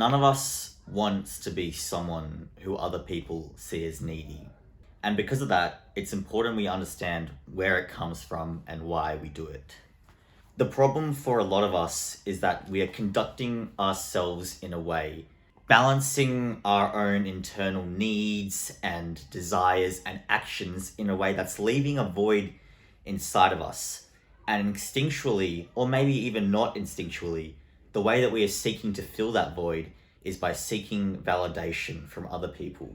None of us wants to be someone who other people see as needy. And because of that, it's important we understand where it comes from and why we do it. The problem for a lot of us is that we are conducting ourselves in a way, balancing our own internal needs and desires and actions in a way that's leaving a void inside of us. And instinctually, or maybe even not instinctually, the way that we are seeking to fill that void is by seeking validation from other people.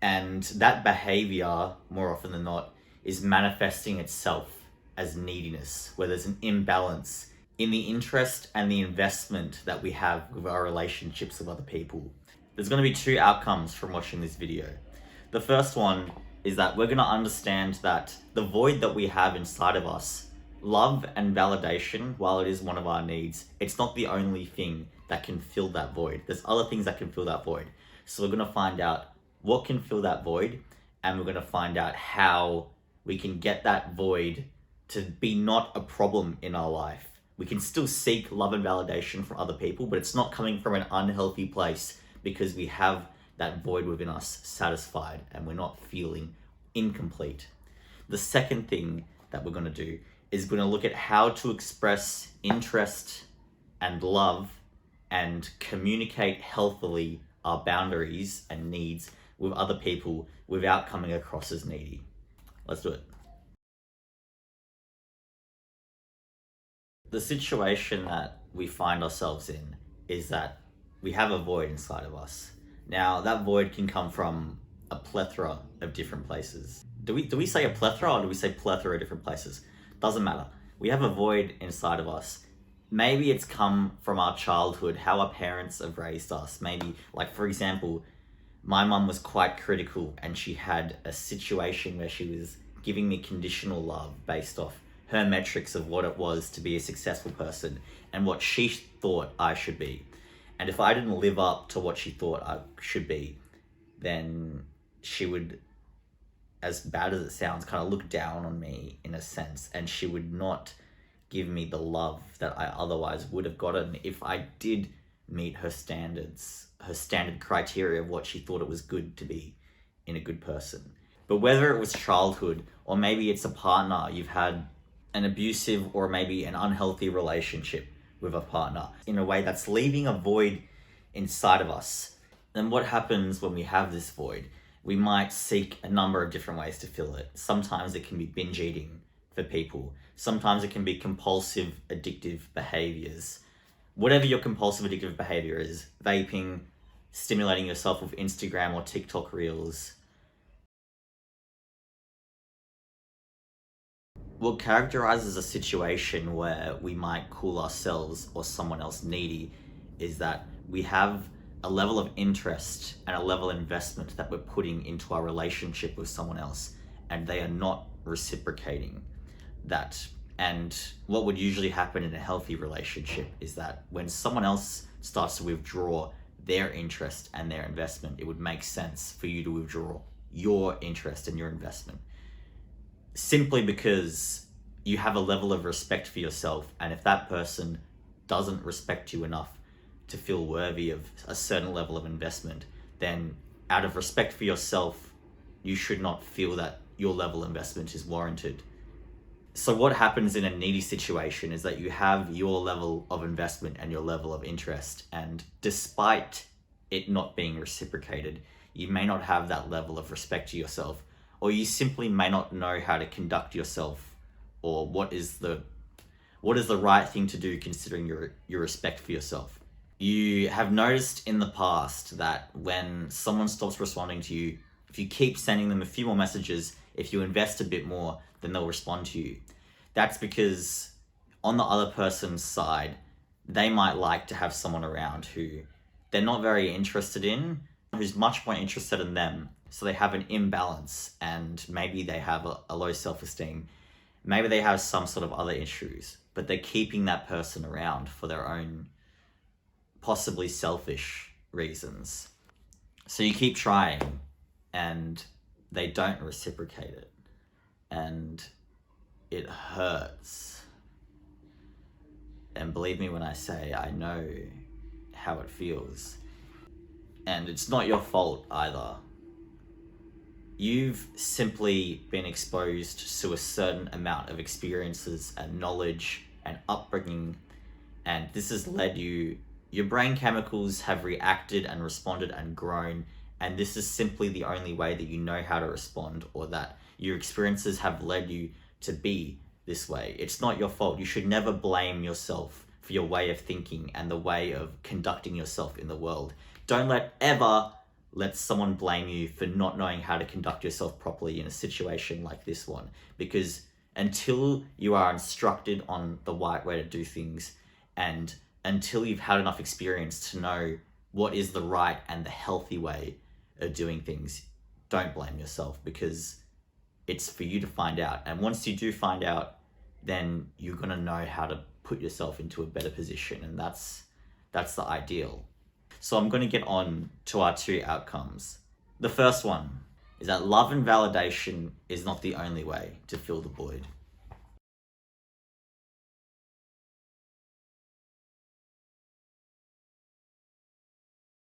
And that behavior, more often than not, is manifesting itself as neediness, where there's an imbalance in the interest and the investment that we have with our relationships with other people. There's going to be two outcomes from watching this video. The first one is that we're going to understand that the void that we have inside of us, love and validation, while it is one of our needs, it's not the only thing that can fill that void. There's other things that can fill that void. So we're going to find out what can fill that void, and we're going to find out how we can get that void to be not a problem in our life. We can still seek love and validation from other people, but it's not coming from an unhealthy place because we have that void within us satisfied and we're not feeling incomplete. The second thing that we're going to do is we're going to look at how to express interest and love and communicate healthily our boundaries and needs with other people without coming across as needy. Let's do it. The situation that we find ourselves in is that we have a void inside of us. Now, that void can come from a plethora of different places. Do we say a plethora, or do we say plethora of different places? Doesn't matter. We have a void inside of us. Maybe it's come from our childhood, how our parents have raised us. Maybe, like, for example, my mum was quite critical and she had a situation where she was giving me conditional love based off her metrics of what it was to be a successful person and what she thought I should be. And if I didn't live up to what she thought I should be, then she would, as bad as it sounds, kind of look down on me in a sense, and she would not give me the love that I otherwise would have gotten if I did meet her standards, her standard criteria of what she thought it was good to be in a good person. But whether it was childhood, or maybe it's a partner, you've had an abusive or maybe an unhealthy relationship with a partner in a way that's leaving a void inside of us. Then what happens when we have this void? We might seek a number of different ways to fill it. Sometimes it can be binge eating for people. Sometimes it can be compulsive, addictive behaviors. Whatever your compulsive, addictive behavior is, vaping, stimulating yourself with Instagram or TikTok reels. What characterizes a situation where we might call ourselves or someone else needy is that we have a level of interest and a level of investment that we're putting into our relationship with someone else, and they are not reciprocating that. And what would usually happen in a healthy relationship is that when someone else starts to withdraw their interest and their investment, it would make sense for you to withdraw your interest and your investment. Simply because you have a level of respect for yourself, and if that person doesn't respect you enough to feel worthy of a certain level of investment, then out of respect for yourself, you should not feel that your level of investment is warranted. So what happens in a needy situation is that you have your level of investment and your level of interest, and despite it not being reciprocated, you may not have that level of respect to yourself, or you simply may not know how to conduct yourself, or what is the right thing to do considering your respect for yourself. You have noticed in the past that when someone stops responding to you, if you keep sending them a few more messages, if you invest a bit more, then they'll respond to you. That's because on the other person's side, they might like to have someone around who they're not very interested in, who's much more interested in them. So they have an imbalance, and maybe they have a low self-esteem. Maybe they have some sort of other issues, but they're keeping that person around for their own possibly selfish reasons. So you keep trying and they don't reciprocate it, and it hurts. And believe me when I say I know how it feels. And it's not your fault either. You've simply been exposed to a certain amount of experiences and knowledge and upbringing, and this has led your brain chemicals have reacted and responded and grown, and this is simply the only way that you know how to respond, or that your experiences have led you to be this way. It's not your fault. You should never blame yourself for your way of thinking and the way of conducting yourself in the world. Don't ever let someone blame you for not knowing how to conduct yourself properly in a situation like this one, because until you are instructed on the right way to do things, and until you've had enough experience to know what is the right and the healthy way of doing things, don't blame yourself, because it's for you to find out. And once you do find out, then you're going to know how to put yourself into a better position, and that's the ideal. So I'm going to get on to our 2 outcomes. The first one is that love and validation is not the only way to fill the void.